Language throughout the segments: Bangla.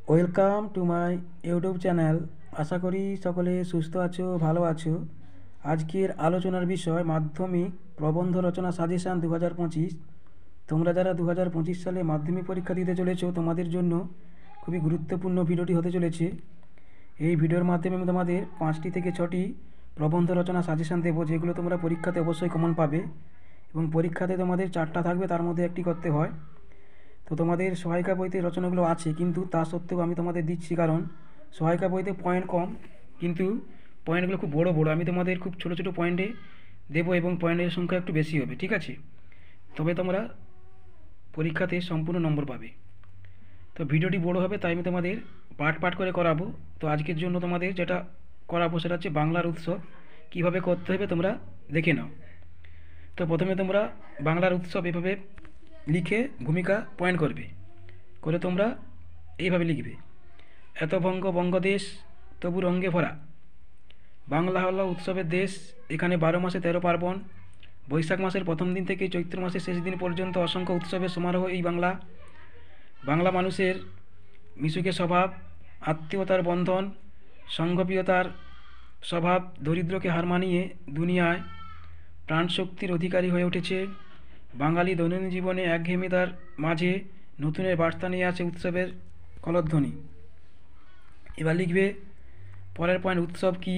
Welcome to my YouTube channel. আশা করি সকলে সুস্থ আছো, ভালো আছো। আজকের আলোচনার বিষয় মাধ্যমিক প্রবন্ধ রচনা সাজেশান 2025। তোমরা যারা 2025 সালে মাধ্যমিক পরীক্ষা দিতে চলেছো, তোমাদের জন্য খুবই গুরুত্বপূর্ণ ভিডিওটি হতে চলেছে। এই ভিডিওর মাধ্যমে আমি তোমাদের 5টি থেকে 6টি প্রবন্ধ রচনা সাজেশান দেবো, যেগুলো তোমরা পরীক্ষাতে অবশ্যই কমন পাবে। এবং পরীক্ষাতে তোমাদের 4টা থাকবে, তার মধ্যে একটি করতে হয়। তো তোমাদের সহায়িকা বইতে রচনাগুলো আছে, কিন্তু তা সত্ত্বেও আমি তোমাদের দিচ্ছি, কারণ সহায়িকা বইতে পয়েন্ট কম, কিন্তু পয়েন্টগুলো খুব বড় বড়। আমি তোমাদের খুব ছোট ছোট পয়েন্টে দেবো এবং পয়েন্টের সংখ্যা একটু বেশি হবে, ঠিক আছে? তবে তোমরা পরীক্ষাতে সম্পূর্ণ নম্বর পাবে। তো ভিডিওটি বড় হবে, তাই আমি তোমাদের পার্ট পার্ট করে করাবো। তো আজকের জন্য তোমাদের যেটা করাবো সেটা হচ্ছে বাংলার উৎসব কীভাবে করতে হবে, তোমরা দেখে নাও। তো প্রথমে তোমরা বাংলার উৎসব এভাবে লিখে ভূমিকা পয়েন্ট করবে, করে তোমরা এইভাবে লিখবে: এত বঙ্গদেশ তবু রঙ্গে ভরা। বাংলা হলো উৎসবের দেশ, এখানে 12 মাসে 13 পার্বণ। বৈশাখ মাসের প্রথম দিন থেকে চৈত্র মাসের শেষ দিন পর্যন্ত অসংখ্য উৎসবের সমারোহ এই বাংলা। বাংলা মানুষের মিশুকে স্বভাব, আত্মীয়তার বন্ধন, সংঘপ্রিয়তার স্বভাব দরিদ্রকে হার মানিয়ে দুনিয়ায় প্রাণশক্তির অধিকারী হয়ে উঠেছে। বাঙালি দৈনন্দিন জীবনে একঘেয়েমিতার মাঝে নতুনের বার্তা নিয়ে আছে উৎসবের কলধ্বনি। এবার লিখবে পরের পয়েন্ট: উৎসব কি?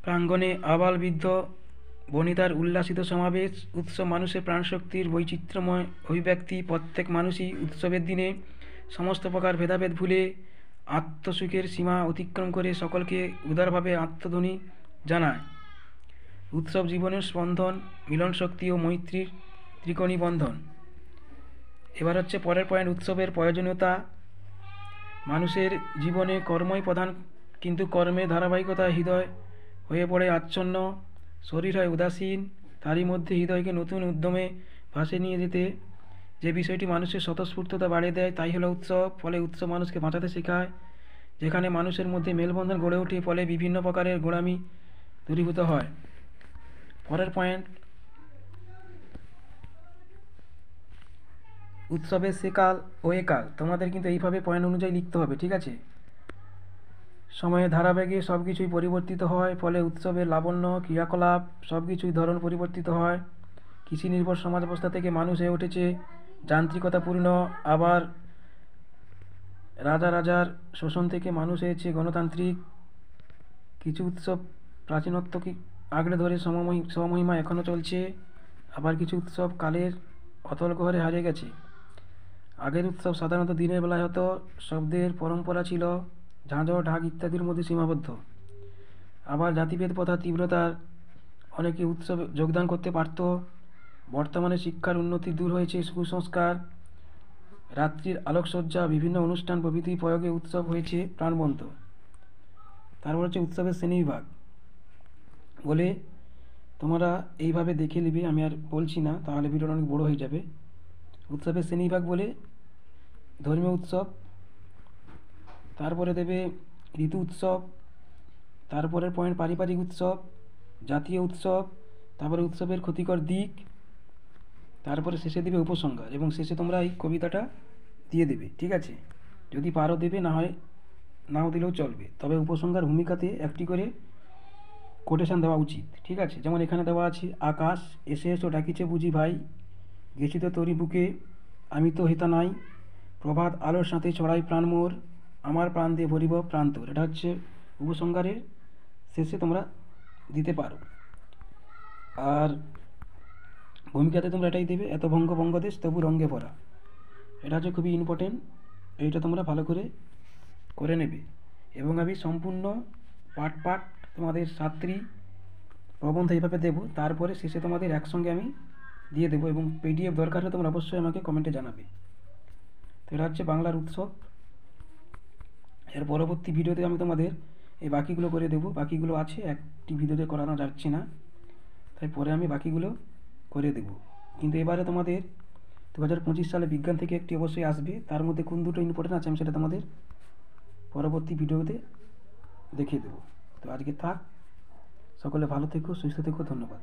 প্রাঙ্গণে আবাল বৃদ্ধ বনিতার উল্লাসিত সমাবেশ। উৎসব মানুষের প্রাণশক্তির বৈচিত্র্যময় অভিব্যক্তি। প্রত্যেক মানুষই উৎসবের দিনে সমস্ত প্রকার ভেদাভেদ ভুলে আত্মসুখের সীমা অতিক্রম করে সকলকে উদারভাবে আত্মধ্বনি জানায়। উৎসব জীবনের স্পন্দন, মিলন শক্তি ও মৈত্রীর ত্রিকোণী বন্ধন। এবার হচ্ছে পরের পয়েন্ট: উৎসবের প্রয়োজনীয়তা। মানুষের জীবনে কর্মই প্রধান, কিন্তু কর্মের ধারাবাহিকতা হৃদয় হয়ে পড়ে আচ্ছন্ন, শরীর হয় উদাসীন। তারই মধ্যে হৃদয়কে নতুন উদ্যমে ভাসে নিয়ে যেতে যে বিষয়টি মানুষের স্বতঃস্ফূর্ততা বাড়িয়ে দেয়, তাই হলো উৎসব। ফলে উৎসব মানুষকে বাঁচাতে শেখায়। যেখানে মানুষের মধ্যে মেলবন্ধন গড়ে ওঠে, ফলে বিভিন্ন প্রকারের গোঁড়ামি দূরীভূত হয়। পরের পয়েন্ট: উৎসবের সেকাল ও একাল। তোমাদের কিন্তু এইভাবে পয়েন্ট অনুযায়ী লিখতে হবে, ঠিক আছে? সময়ের ধারাবাহিকে সব কিছুই পরিবর্তিত হয়, ফলে উৎসবের লাবণ্য, ক্রিয়াকলাপ সব কিছুই ধরন পরিবর্তিত হয়। কৃষি নির্ভর সমাজ ব্যবস্থা থেকে মানুষ হয়ে উঠেছে যান্ত্রিকতাপূর্ণ, আবার রাজার শোষণ থেকে মানুষ হয়েছে গণতান্ত্রিক। কিছু উৎসব প্রাচীনত্বকে আঁকড়ে ধরে সমমহিমা এখনও চলছে, আবার কিছু উৎসব কালের অতল গহ্বরে হারিয়ে গেছে। আগের উৎসব সাধারণত দিনের বেলায় হতো, শব্দের পরম্পরা ছিল ঝাঁঝর, ঢাক ইত্যাদির মধ্যে সীমাবদ্ধ। আবার জাতিভেদ প্রথা তীব্রতার অনেকে উৎসবে যোগদান করতে পারত। বর্তমানে শিক্ষার উন্নতি, দূর হয়েছে কুসংস্কার, রাত্রির আলোকসজ্জা, বিভিন্ন অনুষ্ঠান প্রভৃতি প্রয়োগে উৎসব হয়েছে প্রাণবন্ত। তারপর হচ্ছে উৎসবের শ্রেণীবিভাগ বলে তোমরা এইভাবে দেখে নিবে, আমি আর বলছি না, তাহলে ভিডিওটা অনেক বড় হয়ে যাবে। উৎসবের শ্রেণীবিভাগ বলে ধর্মীয় উৎসব, তারপরে দেবে ঋতু উৎসব, তারপরের পয়েন্ট পারিবারিক উৎসব, জাতীয় উৎসব, তারপরে উৎসবের ক্ষতিকর দিক, তারপরে শেষে দেবে উপসংহার, এবং শেষে তোমরা এই কবিতাটা দিয়ে দেবে, ঠিক আছে? যদি পারো দেবে, না হয় নাও দিলেও চলবে। তবে উপসংহার ভূমিকাতে একটি করে কোটেশন দেওয়া উচিত, ঠিক আছে? যেমন এখানে দেওয়া আছে: আকাশ এসে এসো ডাকিছে বুঝি ভাই, গেছি তো তোরই বুকে, আমি তো হেতা নাই, প্রভাত আলোর সাথে ছড়াই প্রাণ মোর, আমার প্রাণ দিয়ে ভরিব প্রান্তর। এটা হচ্ছে উপসংহারের শেষে তোমরা দিতে পারো। আর ভূমিকাতে তোমরা এটাই দেবে: এত বঙ্গদেশ তবু রঙ্গে ভরা। এটা হচ্ছে খুবই ইম্পর্টেন্ট, এইটা তোমরা ভালো করে করে নেবে। এবং আমি সম্পূর্ণ পার্ট পার্ট তোমাদের 7টি প্রবন্ধ এইভাবে দেবো, তারপরে শেষে তোমাদের একসঙ্গে আমি দিয়ে দেবো, এবং পিডিএফ দরকার হলে তোমরা অবশ্যই আমাকে কমেন্টে জানাবে। তো এটা হচ্ছে বাংলার উৎসব। এর পরবর্তী ভিডিওতে আমি তোমাদের এই বাকিগুলো করে দেবো। বাকিগুলো আছে, একটি ভিডিওতে করানো যাচ্ছে না, তাই পরে আমি বাকিগুলো করে দেব। কিন্তু এবারে তোমাদের 2025 সালে বিজ্ঞান থেকে একটি অবশ্যই আসবে, তার মধ্যে কোন দুটো ইম্পর্টেন্ট আছে আমি সেটা তোমাদের পরবর্তী ভিডিওতে দেখিয়ে দেবো। তো আজকে থাক, সকলে ভালো থেকো, সুস্থ থেকো, ধন্যবাদ।